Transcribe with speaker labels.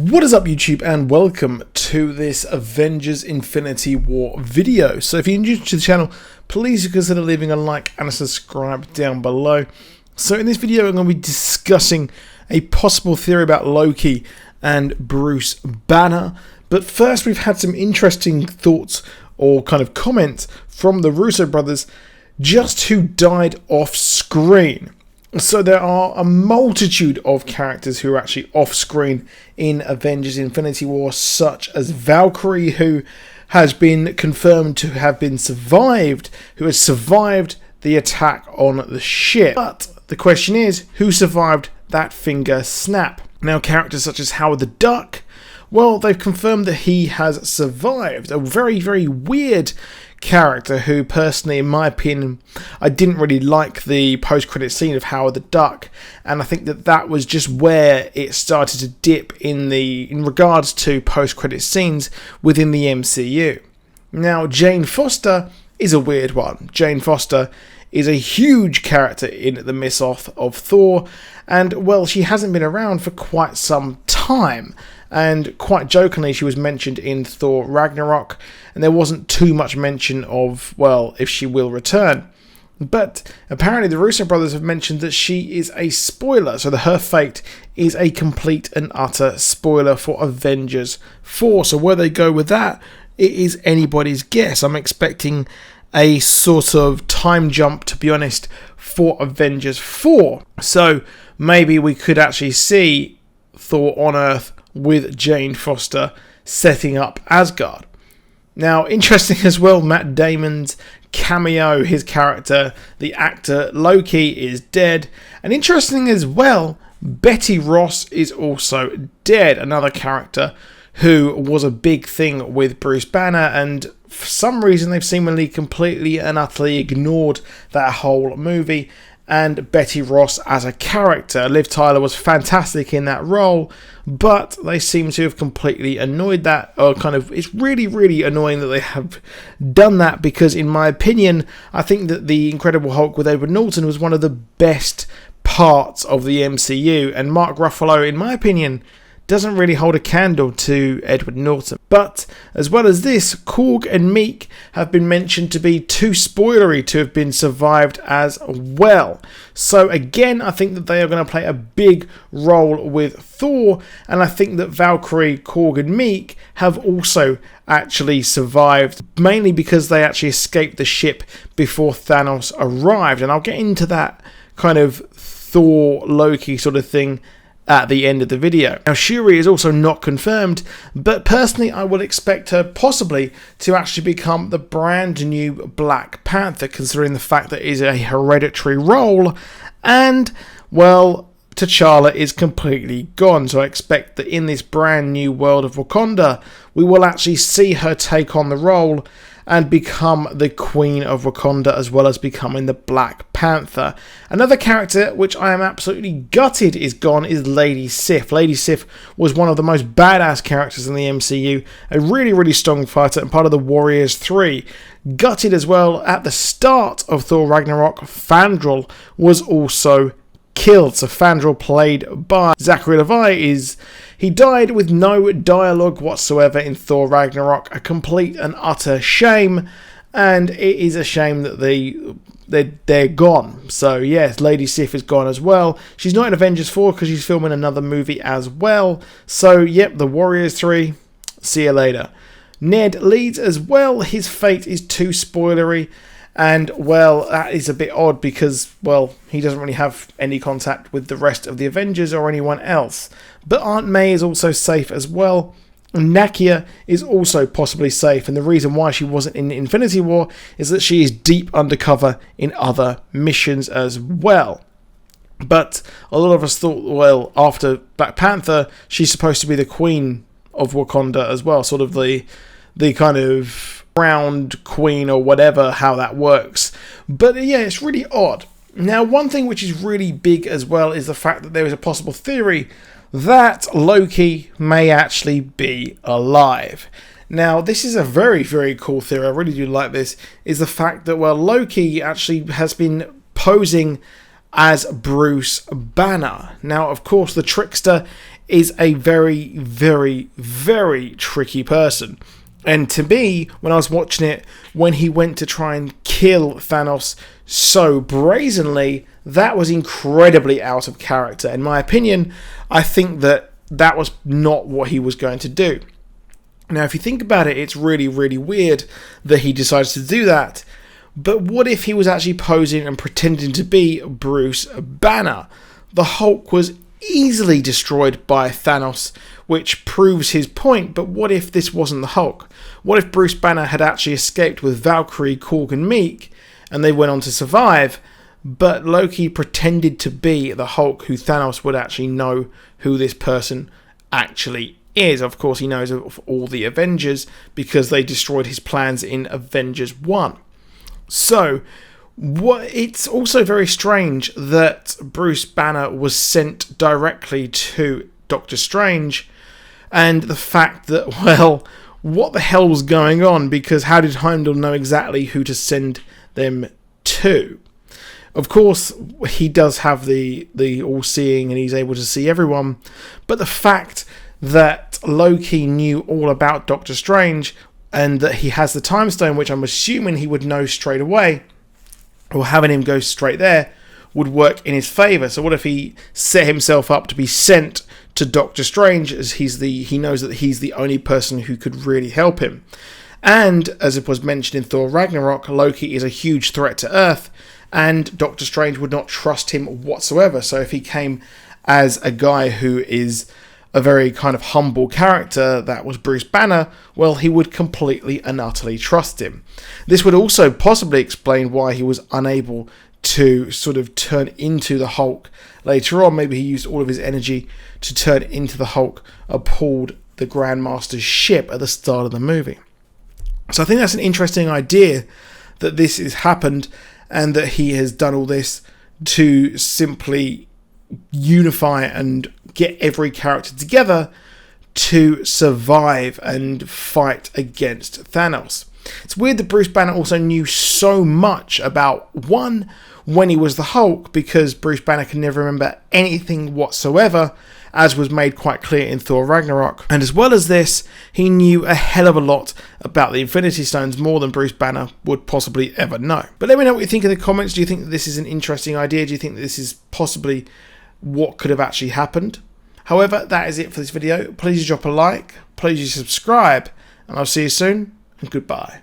Speaker 1: What is up YouTube, and welcome to this Avengers Infinity War video. So if you're new to the channel, please consider leaving a like and a subscribe down below. So in this video I'm going to be discussing a possible theory about Loki and Bruce Banner. But first, we've had some interesting thoughts or kind of comments from the Russo brothers just who died off screen. So there are a multitude of characters who are actually off screen in Avengers Infinity War, such as Valkyrie, who has been confirmed to have been survived, who has survived the attack on the ship. But the question is, who survived that finger snap? Now, characters such as Howard the Duck, well, they've confirmed that he has survived. A very, very weird character who, personally, in my opinion, I didn't really like the post-credit scene of Howard the Duck, and I think that that was just where it started to dip in regards to post-credit scenes within the MCU. Now, Jane Foster is a weird one. Jane Foster is a huge character in the mythos of Thor, and, well, she hasn't been around for quite some time. And quite jokingly, she was mentioned in Thor Ragnarok, and there wasn't too much mention of, well, if she will return. But apparently the Russo brothers have mentioned that she is a spoiler, so that her fate is a complete and utter spoiler for Avengers 4. So where they go with that, it is anybody's guess. I'm expecting a sort of time jump, to be honest, for Avengers 4. So maybe we could actually see Thor on Earth with Jane Foster setting up Asgard. Now, interesting as well, Matt Damon's cameo, his character, the actor Loki, is dead. And interesting as well, Betty Ross is also dead, another character who was a big thing with Bruce Banner, and for some reason they've seemingly completely and utterly ignored that whole movie and Betty Ross as a character. Liv Tyler was fantastic in that role, but they seem to have completely annoyed that, or kind of, it's really, really annoying that they have done that, because in my opinion, I think that the Incredible Hulk with Edward Norton was one of the best parts of the MCU, and Mark Ruffalo, in my opinion, doesn't really hold a candle to Edward Norton. But as well as this, Korg and Meek have been mentioned to be too spoilery to have been survived as well. So again, I think that they are going to play a big role with Thor, and I think that Valkyrie, Korg and Meek have also actually survived, mainly because they actually escaped the ship before Thanos arrived, and I'll get into that kind of Thor Loki sort of thing at the end of the video. Now, Shuri is also not confirmed, but personally I would expect her possibly to actually become the brand new Black Panther, considering the fact that it is a hereditary role, and, well, T'Challa is completely gone. So I expect that in this brand new world of Wakanda, we will actually see her take on the role and become the Queen of Wakanda, as well as becoming the Black Panther. Another character which I am absolutely gutted is gone is Lady Sif. Lady Sif was one of the most badass characters in the MCU, a really, really strong fighter and part of the Warriors 3. Gutted as well, at the start of Thor Ragnarok, Fandral was also killed. So Fandral, played by Zachary Levi, he died with no dialogue whatsoever in Thor Ragnarok. A complete and utter shame, and it is a shame that they're gone. So yes, Lady Sif is gone as well. She's not in Avengers 4 because she's filming another movie as well. So yep, the Warriors 3, see you later. Ned Leeds as well, his fate is too spoilery. And, well, that is a bit odd because, well, he doesn't really have any contact with the rest of the Avengers or anyone else. But Aunt May is also safe as well. Nakia is also possibly safe, and the reason why she wasn't in Infinity War is that she is deep undercover in other missions as well. But a lot of us thought, well, after Black Panther, she's supposed to be the Queen of Wakanda as well, sort of the kind of crowned queen or whatever, how that works. But yeah, it's really odd. Now, one thing which is really big as well is the fact that there is a possible theory that Loki may actually be alive. Now, this is a very, very cool theory. I really do like this. Is the fact that, well, Loki actually has been posing as Bruce Banner. Now, of course, the trickster is a very, very, very tricky person. And to me, when I was watching it, when he went to try and kill Thanos so brazenly, that was incredibly out of character. In my opinion, I think that that was not what he was going to do. Now, if you think about it, it's really, really weird that he decides to do that. But what if he was actually posing and pretending to be Bruce Banner? The Hulk was easily destroyed by Thanos, which proves his point. But what if this wasn't the Hulk? What if Bruce Banner had actually escaped with Valkyrie, Korg and Meek, and they went on to survive, but Loki pretended to be the Hulk, who Thanos would actually know who this person actually is. Of course, he knows of all the Avengers because they destroyed his plans in Avengers 1. So, it's also very strange that Bruce Banner was sent directly to Doctor Strange, and the fact that, well, what the hell was going on, because how did Heimdall know exactly who to send them to? Of course, he does have the all-seeing and he's able to see everyone, but the fact that Loki knew all about Doctor Strange and that he has the Time Stone, which I'm assuming he would know straight away, or having him go straight there, would work in his favour. So what if he set himself up to be sent to Doctor Strange, as he knows that he's the only person who could really help him? And as it was mentioned in Thor Ragnarok, Loki is a huge threat to Earth, and Doctor Strange would not trust him whatsoever. So if he came as a guy who is a very kind of humble character, that was Bruce Banner, well, he would completely and utterly trust him. This would also possibly explain why he was unable to sort of turn into the Hulk later on. Maybe he used all of his energy to turn into the Hulk aboard the Grandmaster's ship at the start of the movie. So I think that's an interesting idea, that this has happened and that he has done all this to simply unify and get every character together to survive and fight against Thanos. It's weird that Bruce Banner also knew so much about when he was the Hulk, because Bruce Banner can never remember anything whatsoever, as was made quite clear in Thor Ragnarok. And as well as this, he knew a hell of a lot about the Infinity Stones, more than Bruce Banner would possibly ever know. But let me know what you think in the comments. Do you think that this is an interesting idea? Do you think that this is possibly what could have actually happened? However, that is it for this video. Please drop a like, please subscribe, and I'll see you soon, and goodbye.